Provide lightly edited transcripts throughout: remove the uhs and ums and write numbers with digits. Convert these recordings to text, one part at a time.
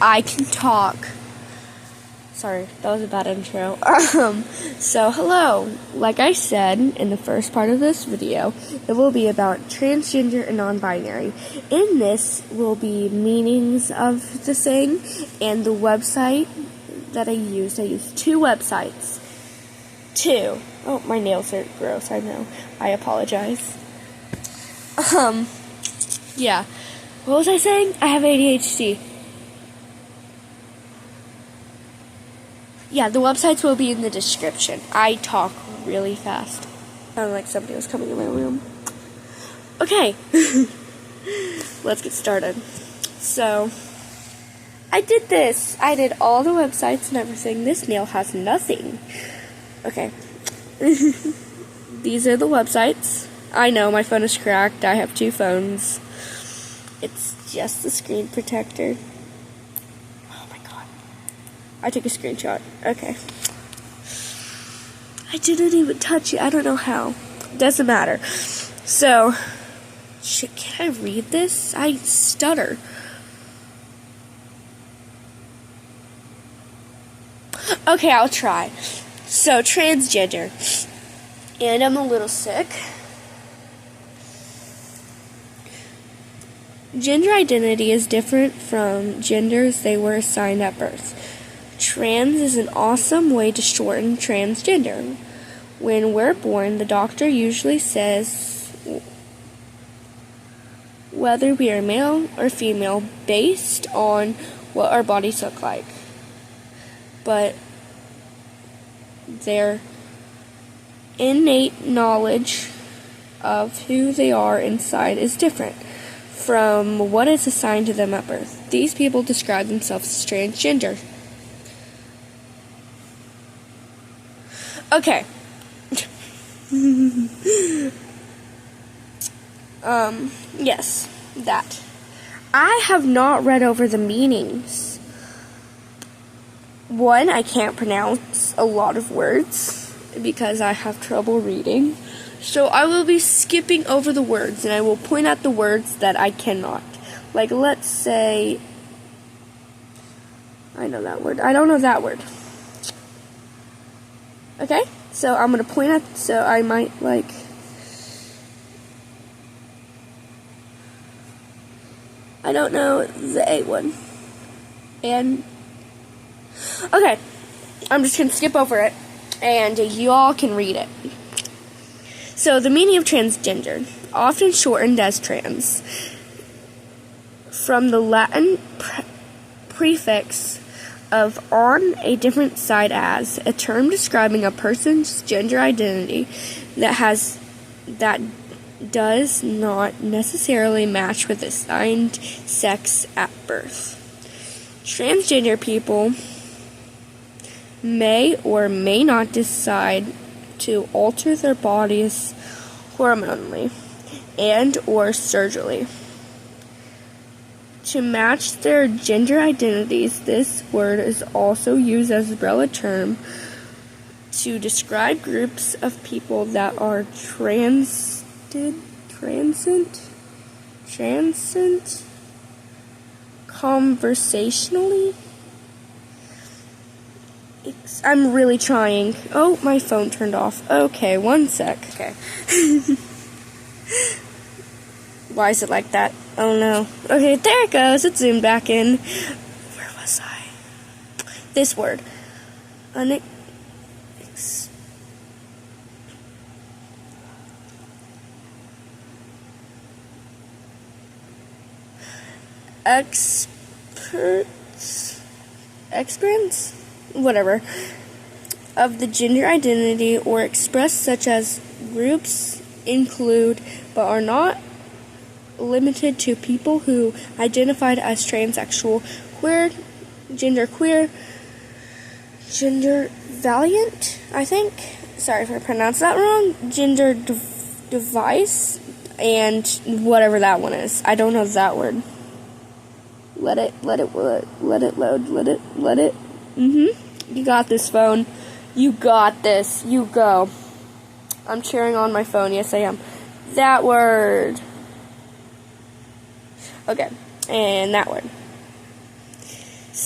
I can talk. Sorry, that was a bad intro. So hello. Like I said in the first part of this video, it will be about transgender and non-binary. In this will be meanings of the thing and the website that I used. I used 2 websites. 2. Oh, my nails are gross, I know. I apologize. Yeah. What was I saying? I have ADHD. Yeah, the websites will be in the description. I talk really fast. Sounded like somebody was coming in my room. Okay. Let's get started. So, I did this. I did all the websites and everything. This nail has nothing. Okay. These are the websites. I know, my phone is cracked. I have 2 phones. It's just the screen protector. Oh my god. I took a screenshot. Okay. I didn't even touch it. I don't know how. Doesn't matter. So, shit, can I read this? I stutter. Okay, I'll try. So, transgender. And I'm a little sick. Gender identity is different from genders they were assigned at birth. Trans is an awesome way to shorten transgender. When we're born, the doctor usually says whether we are male or female based on what our bodies look like. But their innate knowledge of who they are inside is different from what is assigned to them at birth. These people describe themselves as transgender. Okay. Yes, that. I have not read over the meanings. One, I can't pronounce a lot of words because I have trouble reading. So I will be skipping over the words, and I will point out the words that I cannot. Like, let's say, I know that word. I don't know that word. Okay? So I'm going to point out, so I might, like, I don't know the A one. And, okay. I'm just going to skip over it, and y'all can read it. So, the meaning of transgender, often shortened as trans, from the Latin prefix of on a different side as, a term describing a person's gender identity that does not necessarily match with assigned sex at birth. Transgender people may or may not decide to alter their bodies hormonally and or surgically to match their gender identities. This word is also used as an umbrella term to describe groups of people that are transcend conversationally. I'm really trying. Oh, my phone turned off. Okay, one sec. Okay. Why is it like that? Oh no. Okay, there it goes. It zoomed back in. Where was I? This word. Experts? Whatever, of the gender identity or expressed, such as groups include but are not limited to people who identified as transsexual, queer, gender valiant, I think. Sorry if I pronounced that wrong. Gender device, and whatever that one is. I don't know that word. Let it load. You got this, phone. You got this. You go. I'm cheering on my phone. Yes, I am. That word. Okay. And that word.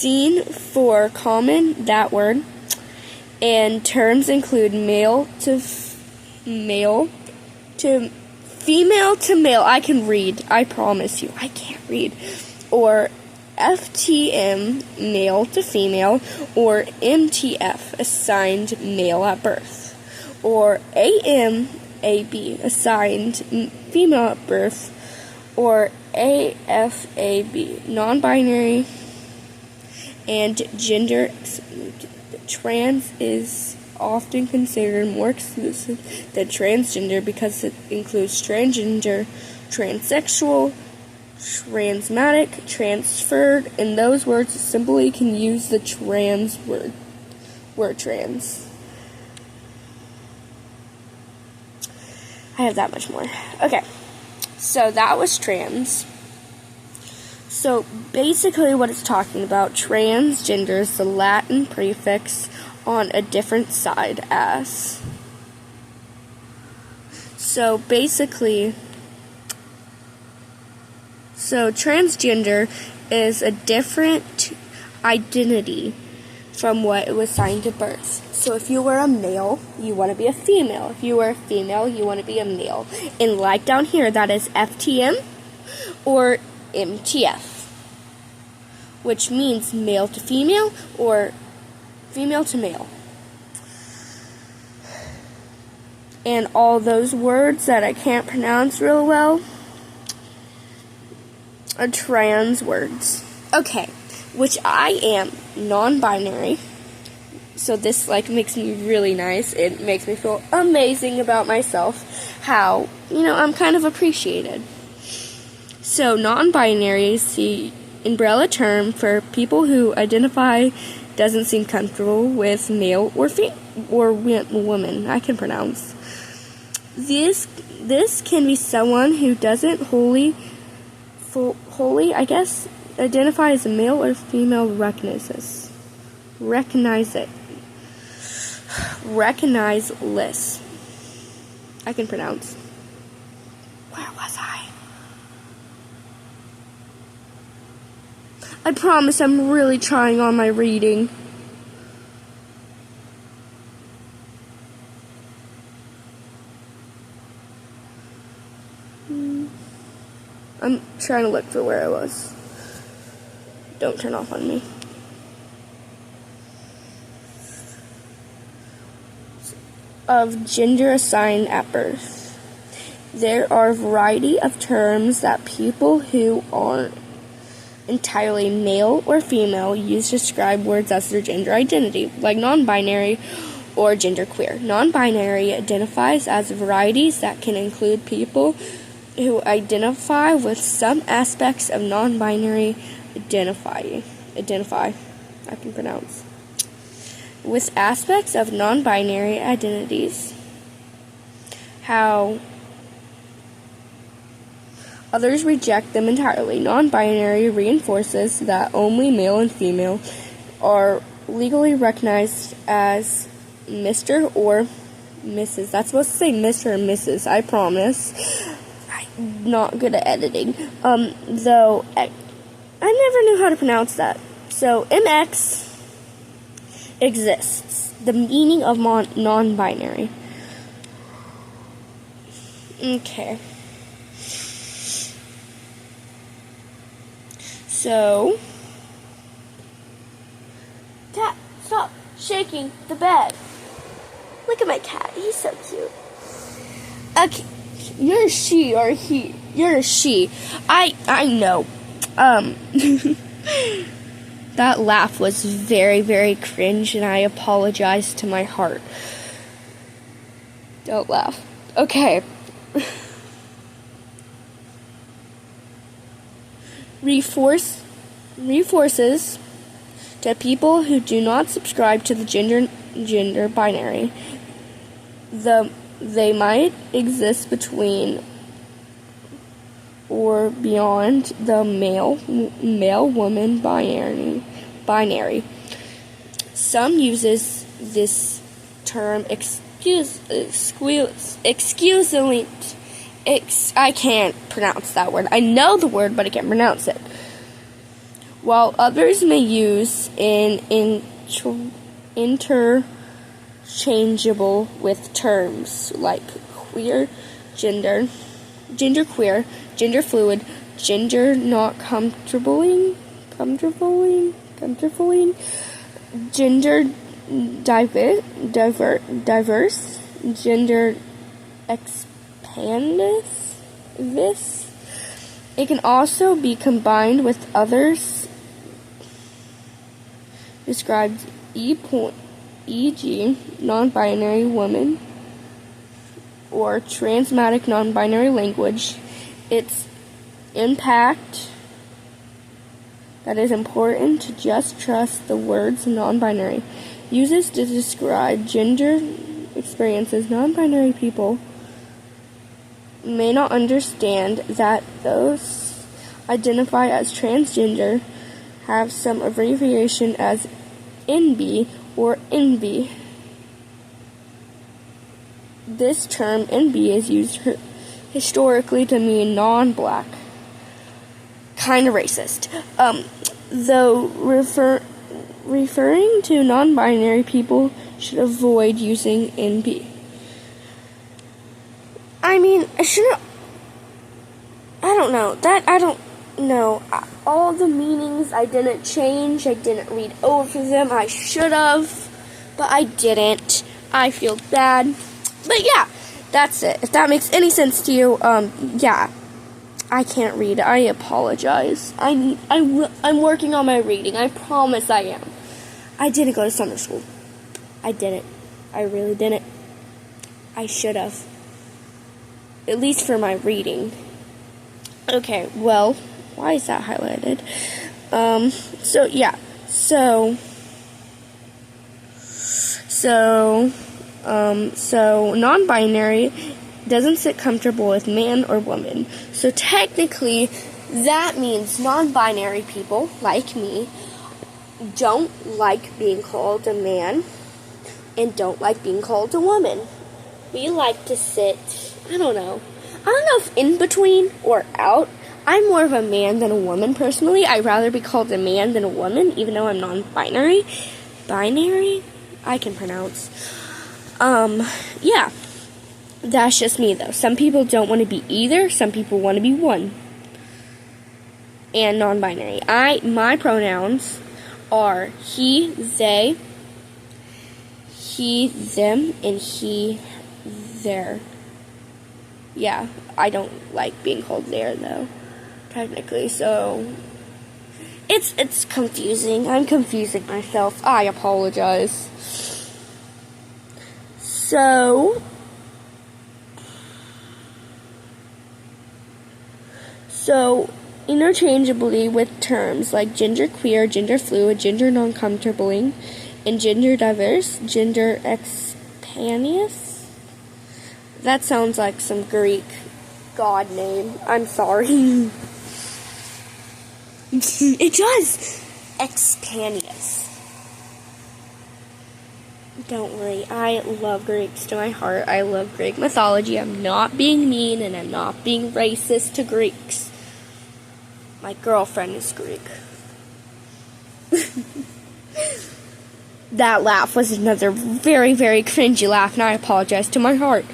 seen for common, that word, and terms include male to female to male. I can read. I promise you, I can't read. Or FTM, male to female, or MTF, assigned male at birth, or AMAB, assigned female at birth, or AFAB, non-binary, and gender. Trans is often considered more exclusive than transgender because it includes transgender, transsexual, transmatic, transferred, and those words simply can use the trans word trans. I have that much more. Okay, so that was trans. So basically what it's talking about, transgender is the Latin prefix on a different side as. So basically, transgender is a different identity from what it was assigned at birth. So if you were a male, you want to be a female. If you were a female, you want to be a male. And like down here, that is FTM or MTF, which means male to female or female to male. And all those words that I can't pronounce real well are trans words. Okay, which I am non-binary. So this makes me really nice. It makes me feel amazing about myself. How, I'm kind of appreciated. So non-binary is the umbrella term for people who identify doesn't seem comfortable with male or woman. I can pronounce. This can be someone who doesn't wholly, I guess, identify as a male or female recognizes. Recognizeless. I can pronounce. Where was I? I promise I'm really trying on my reading. I'm trying to look for where I was. Don't turn off on me. Of gender assigned at birth. There are a variety of terms that people who aren't entirely male or female use to describe words as their gender identity, like non-binary or genderqueer. Non-binary identifies as varieties that can include people who identify with some aspects of non-binary identify. I can pronounce. With aspects of non-binary identities. How others reject them entirely. Non-binary reinforces that only male and female are legally recognized as Mr. or Mrs. That's supposed to say Mr. or Mrs. I promise. I'm not good at editing. Though I never knew how to pronounce that. So MX exists. The meaning of non-binary. Okay. So, Cat, stop shaking the bed. Look at my cat. He's so cute. Okay, you're a she or he. You're a she. I know. That laugh was very, very cringe, and I apologize to my heart. Don't laugh. Okay. Reinforces to people who do not subscribe to the gender binary. They might exist between or beyond the male woman binary. Some uses this term exclusively. I can't pronounce that word. I know the word, but I can't pronounce it. while others may use interchangeable with terms like queer, gender queer, gender fluid, gender not comfortably, gender diverse, gender expandus. It can also be combined with others described, e.g., non-binary woman or transmatic non-binary language. Its impact that is important to just trust the words non-binary. Uses to describe gender experiences. Non-binary people may not understand that those identify as transgender have some abbreviation as NB or NB. This term NB is used historically to mean non-black. Kind of racist. Though referring to non-binary people should avoid using NB. I mean, I don't know. All the meanings I didn't change. I didn't read over them. I should have, but I didn't. I feel bad. But yeah, that's it. If that makes any sense to you, yeah. I can't read. I apologize. I'm working on my reading. I promise I am. I didn't go to summer school. I didn't. I really didn't. I should have. At least for my reading. Okay, well, why is that highlighted? So non-binary doesn't sit comfortable with man or woman. So technically, that means non-binary people, like me, don't like being called a man and don't like being called a woman. We like to sit, I don't know if in between or out. I'm more of a man than a woman, personally. I'd rather be called a man than a woman, even though I'm non-binary. Binary? I can pronounce. Yeah. That's just me, though. Some people don't want to be either. Some people want to be one. And non-binary. My pronouns are he, they, he, them, and he, their. Yeah, I don't like being called there, though, technically, so it's confusing. I'm confusing myself. I apologize. So interchangeably with terms like gender queer, gender fluid, gender non-comfortably, and gender diverse, gender expandus. That sounds like some Greek god name. I'm sorry. It does. Expandus. Don't worry. I love Greeks to my heart. I love Greek mythology. I'm not being mean and I'm not being racist to Greeks. My girlfriend is Greek. That laugh was another very, very cringy laugh, and I apologize to my heart.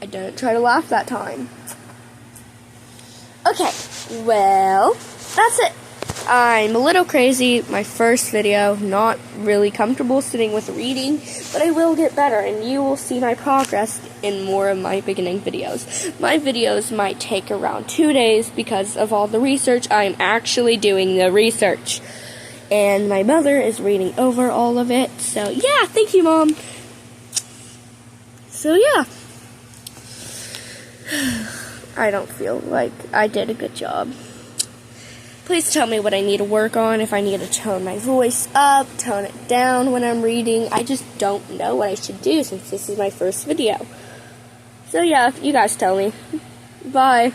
I didn't try to laugh that time. Okay, well, that's it. I'm a little crazy. My first video, not really comfortable sitting with reading, but I will get better, and you will see my progress in more of my beginning videos. My videos might take around 2 days because of all the research. I'm actually doing the research. And my mother is reading over all of it. So, yeah, thank you, Mom. So, yeah. I don't feel like I did a good job. Please tell me what I need to work on, if I need to tone my voice up, tone it down when I'm reading. I just don't know what I should do since this is my first video. So yeah, you guys tell me. Bye.